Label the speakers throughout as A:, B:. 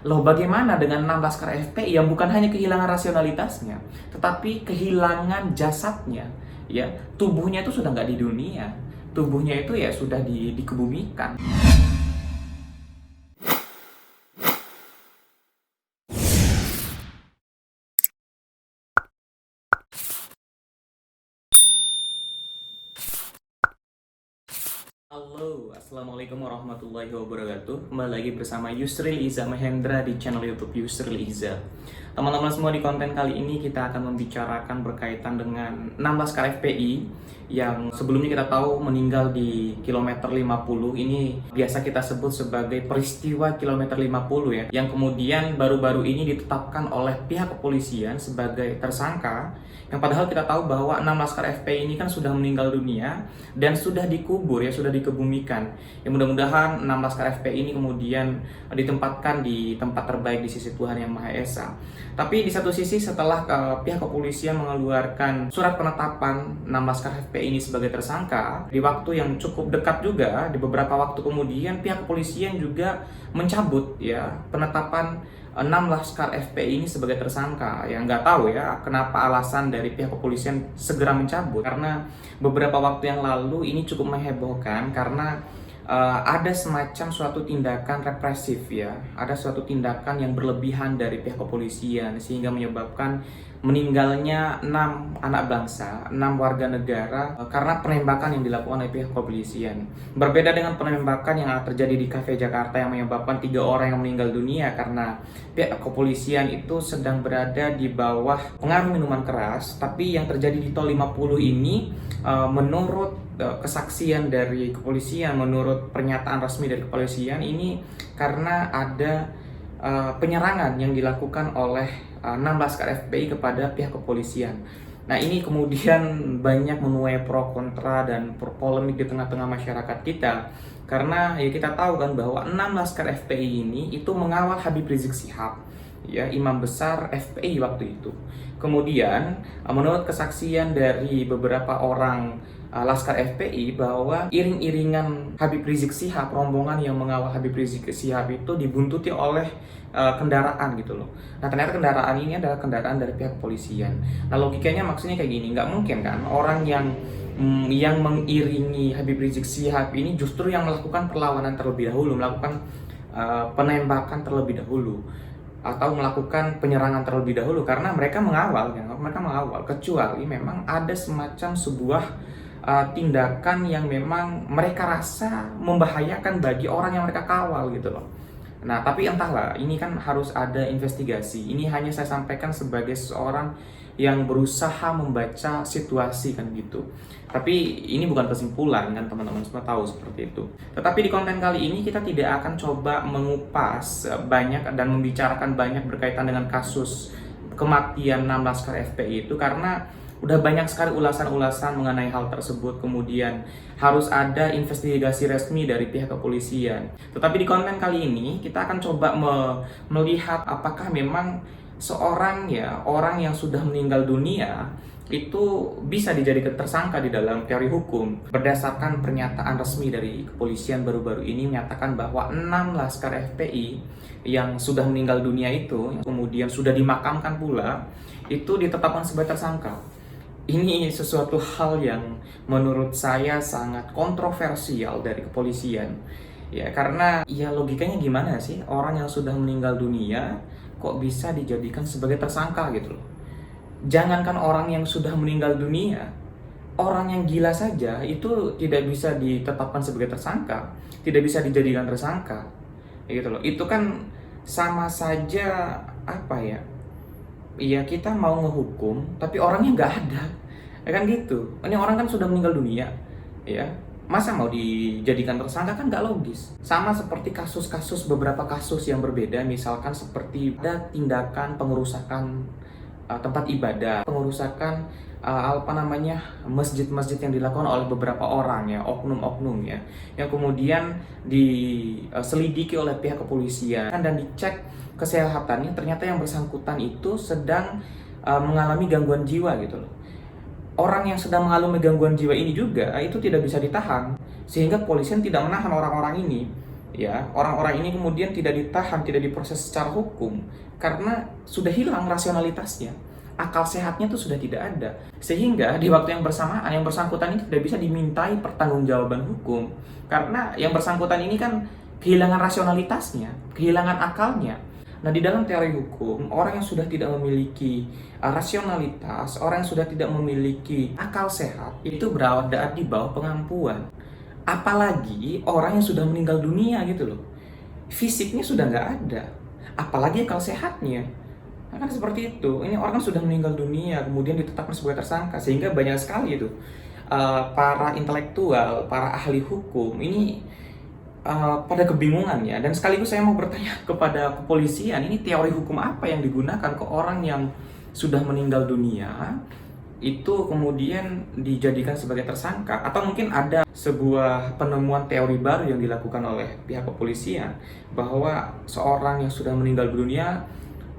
A: Loh, bagaimana dengan 6 laskar FPI yang bukan hanya kehilangan rasionalitasnya, tetapi kehilangan jasadnya, ya, tubuhnya itu sudah nggak di dunia, tubuhnya itu ya sudah dikebumikan. Halo, assalamualaikum warahmatullahi wabarakatuh. Kembali lagi bersama Yusril Iza Mahendra di channel YouTube Yusril Iza. Teman-teman semua, di konten kali ini kita akan membicarakan berkaitan dengan 6 laskar FPI yang sebelumnya kita tahu meninggal di kilometer 50. Ini biasa kita sebut sebagai peristiwa kilometer 50 ya, yang kemudian baru-baru ini ditetapkan oleh pihak kepolisian sebagai tersangka. Yang padahal kita tahu bahwa 6 laskar FPI ini kan sudah meninggal dunia dan sudah dikubur ya, sudah dikebumikan. Ya, mudah-mudahan 6 laskar FPI ini kemudian ditempatkan di tempat terbaik di sisi Tuhan Yang Maha Esa. Tapi di satu sisi setelah pihak kepolisian mengeluarkan surat penetapan 6 laskar FPI ini sebagai tersangka, di waktu yang cukup dekat juga, di beberapa waktu kemudian pihak kepolisian juga mencabut ya penetapan 6 laskar FPI ini sebagai tersangka. Yang nggak tahu ya kenapa alasan dari pihak kepolisian segera mencabut, karena beberapa waktu yang lalu ini cukup menghebohkan karena ada semacam suatu tindakan represif ya, ada suatu tindakan yang berlebihan dari pihak kepolisian sehingga menyebabkan meninggalnya 6 anak bangsa, 6 warga negara karena penembakan yang dilakukan oleh pihak kepolisian. Berbeda dengan penembakan yang terjadi di Cafe Jakarta yang menyebabkan 3 orang yang meninggal dunia karena pihak kepolisian itu sedang berada di bawah pengaruh minuman keras. Tapi yang terjadi di Tol 50 ini menurut kesaksian dari kepolisian, menurut pernyataan resmi dari kepolisian, ini karena ada penyerangan yang dilakukan oleh 6 laskar FPI kepada pihak kepolisian. Nah, ini kemudian banyak menuai pro kontra dan polemik di tengah-tengah masyarakat kita, karena ya kita tahu kan bahwa 6 laskar FPI ini itu mengawal Habib Rizik Syihab, ya, imam besar FPI waktu itu. Kemudian menurut kesaksian dari beberapa orang laskar FPI bahwa iring-iringan Habib Rizik Syihab, rombongan yang mengawal Habib Rizik Syihab itu dibuntuti oleh kendaraan gitu loh. Nah, ternyata kendaraan ini adalah kendaraan dari pihak kepolisian. Nah, logikanya maksudnya kayak gini, nggak mungkin kan orang yang mengiringi Habib Rizik Syihab ini justru yang melakukan perlawanan terlebih dahulu, melakukan penembakan terlebih dahulu, atau melakukan penyerangan terlebih dahulu, karena mereka mengawal ya, kecuali memang ada semacam sebuah tindakan yang memang mereka rasa membahayakan bagi orang yang mereka kawal gitu loh. Nah, tapi entahlah, ini kan harus ada investigasi. Ini hanya saya sampaikan sebagai seorang yang berusaha membaca situasi kan gitu. Tapi ini bukan kesimpulan kan, teman-teman semua tahu seperti itu. Tetapi di konten kali ini kita tidak akan coba mengupas banyak dan membicarakan banyak berkaitan dengan kasus kematian 6 laskar FPI itu, karena udah banyak sekali ulasan-ulasan mengenai hal tersebut. Kemudian harus ada investigasi resmi dari pihak kepolisian. Tetapi di konten kali ini kita akan coba melihat apakah memang seorang ya, orang yang sudah meninggal dunia itu bisa dijadikan tersangka di dalam teori hukum. Berdasarkan pernyataan resmi dari kepolisian baru-baru ini menyatakan bahwa 6 laskar FPI yang sudah meninggal dunia itu, yang kemudian sudah dimakamkan pula, itu ditetapkan sebagai tersangka. Ini sesuatu hal yang menurut saya sangat kontroversial dari kepolisian. Ya, karena ya logikanya gimana sih, orang yang sudah meninggal dunia kok bisa dijadikan sebagai tersangka gitu loh. Jangankan orang yang sudah meninggal dunia, orang yang gila saja itu tidak bisa ditetapkan sebagai tersangka, tidak bisa dijadikan tersangka. Ya gitu loh. Itu kan sama saja apa ya? Iya, kita mau ngehukum tapi orangnya nggak ada, ya kan gitu. Ini orang kan sudah meninggal dunia, ya, masa mau dijadikan tersangka, kan nggak logis. Sama seperti kasus-kasus, beberapa kasus yang berbeda, misalkan seperti ada tindakan pengerusakan tempat ibadah, pengerusakan masjid-masjid yang dilakukan oleh beberapa orang ya, oknum-oknum ya, yang kemudian diselidiki oleh pihak kepolisian dan dicek kesehatannya. Ternyata yang bersangkutan itu sedang mengalami gangguan jiwa gitu loh. Orang yang sedang mengalami gangguan jiwa ini juga itu tidak bisa ditahan, sehingga kepolisian tidak menahan orang-orang ini. Ya, orang-orang ini kemudian tidak ditahan, tidak diproses secara hukum karena sudah hilang rasionalitasnya. Akal sehatnya itu sudah tidak ada. Sehingga di waktu yang bersamaan yang bersangkutan ini tidak bisa dimintai pertanggungjawaban hukum karena yang bersangkutan ini kan kehilangan rasionalitasnya, kehilangan akalnya. Nah, di dalam teori hukum, orang yang sudah tidak memiliki rasionalitas, orang yang sudah tidak memiliki akal sehat, itu berada di bawah pengampuan. Apalagi orang yang sudah meninggal dunia gitu loh. Fisiknya sudah nggak ada. Apalagi akal sehatnya. Nah, kan seperti itu. Ini orang kan sudah meninggal dunia, kemudian ditetapkan sebagai tersangka. Sehingga banyak sekali itu para intelektual, para ahli hukum ini pada kebingungan ya. Dan sekaligus saya mau bertanya kepada kepolisian, ini teori hukum apa yang digunakan ke orang yang sudah meninggal dunia itu kemudian dijadikan sebagai tersangka, atau mungkin ada sebuah penemuan teori baru yang dilakukan oleh pihak kepolisian bahwa seorang yang sudah meninggal dunia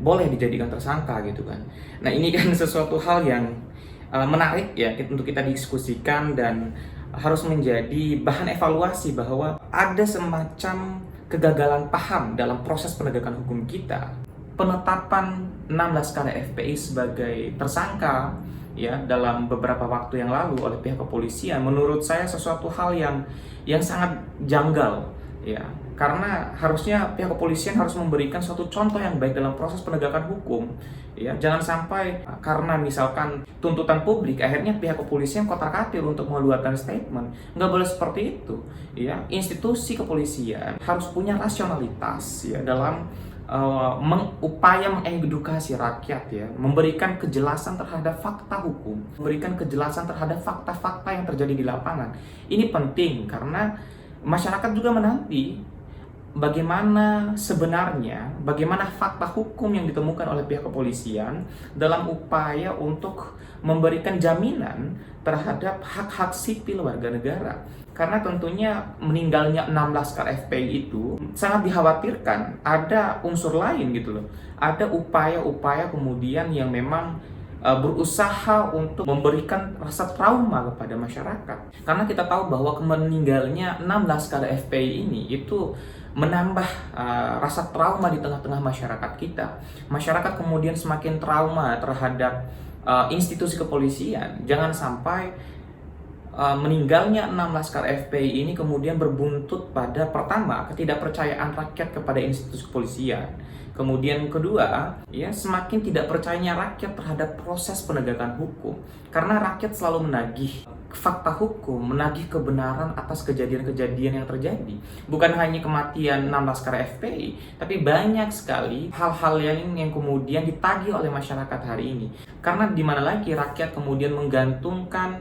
A: boleh dijadikan tersangka gitu kan. Nah, ini kan sesuatu hal yang menarik ya untuk kita diskusikan dan harus menjadi bahan evaluasi bahwa ada semacam kegagalan paham dalam proses penegakan hukum kita. Penetapan 16 Laskar FPI sebagai tersangka ya dalam beberapa waktu yang lalu oleh pihak kepolisian menurut saya sesuatu hal yang sangat janggal ya, karena harusnya pihak kepolisian harus memberikan suatu contoh yang baik dalam proses penegakan hukum ya. Jangan sampai karena misalkan tuntutan publik akhirnya pihak kepolisian kotak-katik untuk mengeluarkan statement. Nggak boleh seperti itu ya. Institusi kepolisian harus punya rasionalitas ya dalam upaya mengedukasi rakyat ya, memberikan kejelasan terhadap fakta hukum, memberikan kejelasan terhadap fakta-fakta yang terjadi di lapangan. Ini penting karena masyarakat juga menanti bagaimana sebenarnya, bagaimana fakta hukum yang ditemukan oleh pihak kepolisian dalam upaya untuk memberikan jaminan terhadap hak-hak sipil warga negara. Karena tentunya meninggalnya 16 Laskar FPI itu sangat dikhawatirkan ada unsur lain gitu loh. Ada upaya-upaya kemudian yang memang berusaha untuk memberikan rasa trauma kepada masyarakat. Karena kita tahu bahwa meninggalnya 16 Laskar FPI ini itu menambah rasa trauma di tengah-tengah masyarakat kita. Masyarakat kemudian semakin trauma terhadap institusi kepolisian. Jangan sampai meninggalnya 6 Laskar FPI ini kemudian berbuntut pada pertama ketidakpercayaan rakyat kepada institusi kepolisian. Kemudian kedua, ya semakin tidak percayanya rakyat terhadap proses penegakan hukum. Karena rakyat selalu menagih fakta hukum, menagih kebenaran atas kejadian-kejadian yang terjadi. Bukan hanya kematian 6 Laskar FPI, tapi banyak sekali hal-hal yang kemudian ditagih oleh masyarakat hari ini. Karena di mana lagi rakyat kemudian menggantungkan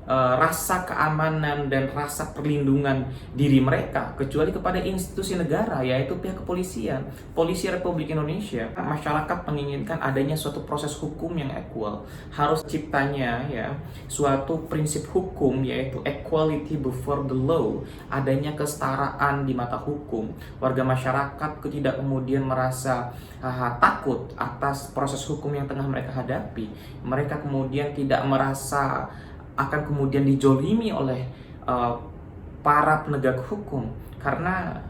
A: rasa keamanan dan rasa perlindungan diri mereka kecuali kepada institusi negara, yaitu pihak kepolisian, Polisi Republik Indonesia. Masyarakat menginginkan adanya suatu proses hukum yang equal, harus ciptanya ya suatu prinsip hukum yaitu equality before the law, adanya kesetaraan di mata hukum. Warga masyarakat tidak kemudian merasa takut atas proses hukum yang tengah mereka hadapi. Mereka kemudian tidak merasa akan kemudian dijolimi oleh para penegak hukum karena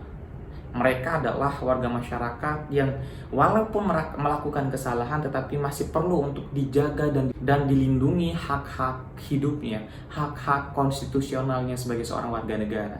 A: mereka adalah warga masyarakat yang walaupun melakukan kesalahan tetapi masih perlu untuk dijaga dan dilindungi hak-hak hidupnya, hak-hak konstitusionalnya sebagai seorang warga negara.